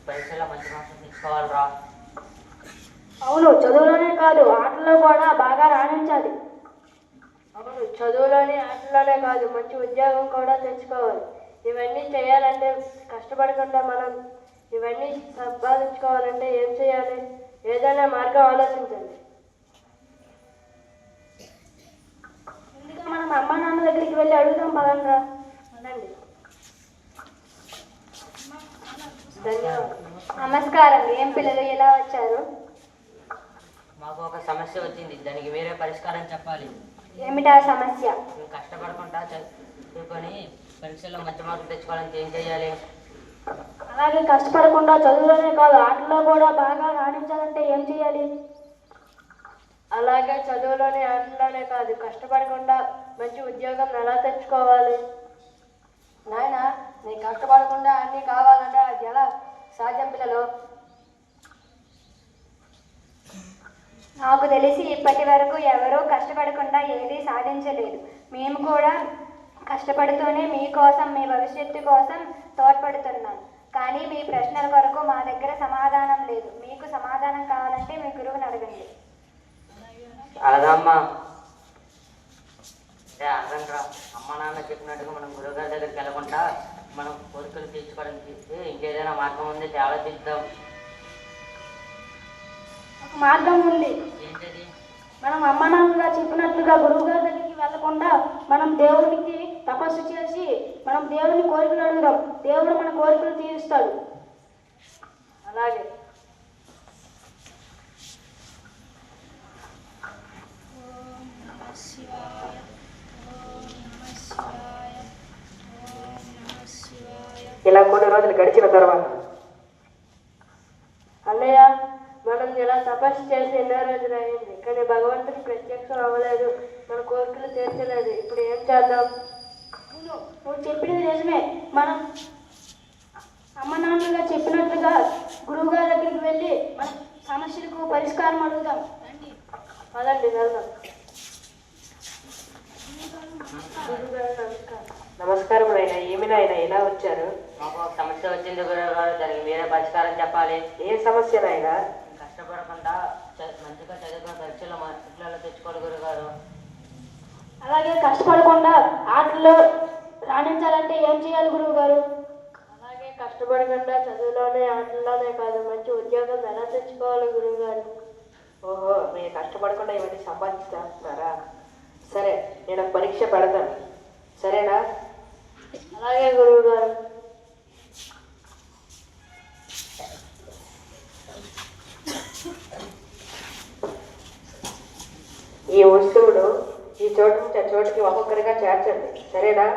పరీక్షల్లో మంచి మార్కులు తెచ్చుకోవాలిరా. అవును, చదువులోనే కాదు ఆటల్లో కూడా బాగా రాణించాలి. అవును, చదువులోనే ఆటల్లోనే కాదు మంచి ఉద్యోగం కూడా తెచ్చుకోవాలి. ఇవన్నీ చేయాలంటే కష్టపడకుండా మనం ఇవన్నీ సంపాదించుకోవాలంటే ఏం చేయాలి? ఏదైనా మార్గం ఆలోచించండి. ముందుగా మనం అమ్మ నాన్న దగ్గరికి వెళ్ళి అడుగుదాం పదండ్రా. పదండి. నమస్కారం. ఏం పిల్లలు ఎలా వచ్చారు? మాకు ఒక సమస్య వచ్చింది, దానికి వేరే పరిష్కారం చెప్పాలి. ఏమిటా సమస్య? మేము కష్టపడకుండా చదువుకొని పరీక్షల్లో మంచి మార్కులు తెచ్చుకోవాలంటే ఏం చేయాలి? అలాగే కష్టపడకుండా చదువులోనే కాదు ఆటల్లో కూడా బాగా రాణించాలంటే ఏం చేయాలి? అలాగే చదువులోనే ఆటల్లోనే కాదు కష్టపడకుండా మంచి ఉద్యోగం ఎలా తెచ్చుకోవాలి? నాయన, నీ కష్టపడకుండా అన్నీ కావాలంటే అది ఎలా సాధ్యం పిల్లలు? నాకు తెలిసి ఇప్పటి వరకు ఎవరూ కష్టపడకుండా ఏదీ సాధించలేదు. మేము కూడా కష్టపడుతూనే మీకోసం మీ భవిష్యత్తు కోసం తోడ్పడుతున్నాం. కానీ మీ ప్రశ్నల కొరకు మా దగ్గర సమాధానం లేదు. మీకు సమాధానం కావాలంటే మీ గురువుని అడగండి. అలాగమ్మా, అడగండిరా. అమ్మ నాన్న చెప్పినట్టుగా మనం గురువుగారి దగ్గరికి వెళ్ళకుండా మనం కోరికలు తీర్చుకోవడానికి ఇంకేదైనా మార్గం ఉంది ఆలోచిద్దాం. ఒక మార్గం ఉంది. ఏంటది? మనం అమ్మ నాన్నగా చెప్పినట్లుగా గురువు గారి దగ్గరికి వెళ్ళకుండా మనం దేవునికి తపస్సు చేసి మనం దేవుని కోరికలు అడుగుదాం. దేవుడు మన కోరికలు తీరుస్తాడు. అలాగే ఇలా కొన్ని రోజులు గడిచిన తర్వాత, అన్నయ్య, మనం ఇలా తపస్సు చేసి ఎన్నో రోజులు అయింది, కానీ భగవంతుడికి ప్రత్యక్షం అవ్వలేదు, మన కోరికలు తీర్చలేదు. ఇప్పుడు ఏం చేద్దాం? నువ్వు చెప్పింది నిజమే. మనం అమ్మ నాన్నగా చెప్పినట్లుగా గురువు గారి దగ్గరికి వెళ్ళి మన సమస్యలకు పరిష్కారం అడుగుదాం. పదండి వెళ్దాం. నమస్కారం నాయన. ఏమి నాయన ఇలా వచ్చారు? మాకు ఒక సమస్య వచ్చింది గురువుగారు, దానికి వేరే పరిష్కారం చెప్పాలి. ఏ సమస్య నాయన? కష్టపడకుండా మంచిగా చదువుకున్న పరీక్షల్లో మార్కులు తెచ్చుకోవాలి గురువుగారు. అలాగే కష్టపడకుండా ఆటల్లో రాణించాలంటే ఏం చేయాలి గురువు గారు? అలాగే కష్టపడకుండా చదువులోనే ఆటల్లోనే కాదు మంచి ఉద్యోగం ఎలా తెచ్చుకోవాలి గురువు గారు? ఓహో, మీరు కష్టపడకుండా ఇవన్నీ సంపాదించేస్తున్నారా? సరే, నేను ఒక పరీక్ష పెడతాను, సరేనా? అలాగే గురువు గారు. ఈ వస్తువులు ఈ చోటు నుంచి ఆ చోటుకి ఒక్కొక్కరిగా చేర్చండి, సరేనా?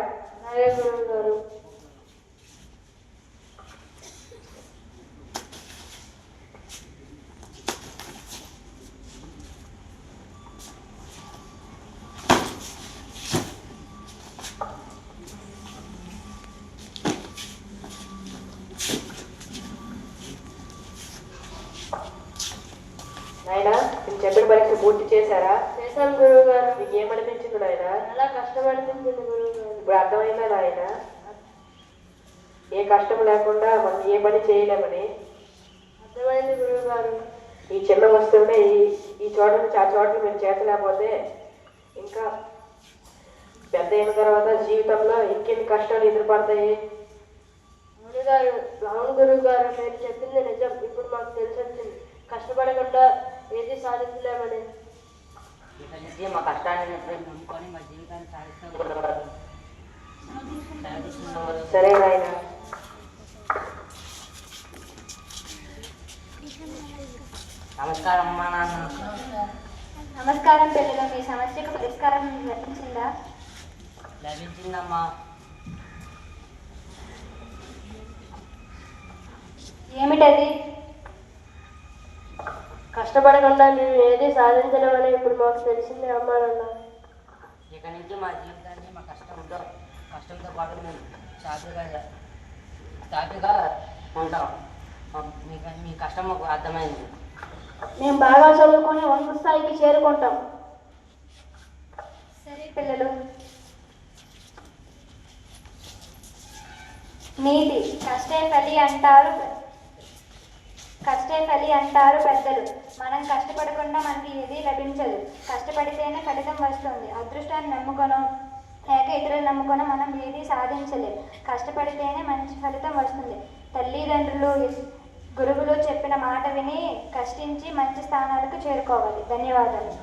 అలాగే గురువు గారు. నాయన, నేను చెప్పిన పరీక్ష పూర్తి చేశారా? చేశాను గురువు గారు. మీకు ఏమనిపించింది నాయన? చాలా కష్టపడుతుంది గురువు గారు. ఇప్పుడు అర్థమైందా నాయన? ఏ కష్టం లేకుండా మనం ఏ పని చేయలేమని అర్థమైంది గురువు గారు. ఈ చిన్న వస్తువునే ఈ చోట నుంచి ఆ చోటకి మీరు చేర్చలేకపోతే ఇంకా పెద్ద అయిన తర్వాత జీవితంలో ఇంకెన్ని కష్టాలు ఎదురుపడతాయి. అవును గురువు గారు, మీరు చెప్పింది నిజం. ఇప్పుడు మాకు తెలిసి వచ్చింది, కష్టపడకుండా ఏది సాధించలేమని. మా కష్టాన్ని నమ్ముకొని మా జీవితాన్ని సాధిస్తాం. సరే నాయన. నమస్కారం అమ్మా నాన్న. నమస్కారం పిల్లలు. మీ సమస్యకు పరిష్కారం లభించిందా? లభించిందమ్మా. ఏమిటది? కష్టపడకుండా మేము ఏది సాధించలేమని ఇప్పుడు మాకు తెలిసింది అమ్మా నాన్న. ఇక నుంచి మా జీవితాన్ని మా కష్టంతో పాటు మేము సాఫీగా ఉంటాం. మీ కష్టం మాకు అర్థమైంది. మేము బాగా చదువుకొని ఉన్నత స్థాయికి చేరుకుంటాం. సరే పిల్లలు, నీతి కష్టే ఫలి అంటారు పెద్దలు. మనం కష్టపడకుండా మనకి ఏది లభించదు. కష్టపడితేనే ఫలితం వస్తుంది. అదృష్టాన్ని నమ్ముకొనో లేక ఇతరులు నమ్ముకొనో మనం ఏది సాధించలేం. కష్టపడితేనే మంచి ఫలితం వస్తుంది. తల్లిదండ్రులు గురువులు చెప్పిన మాట విని కష్టించి మంచి స్థానాలకు చేరుకోవాలి. ధన్యవాదాలు.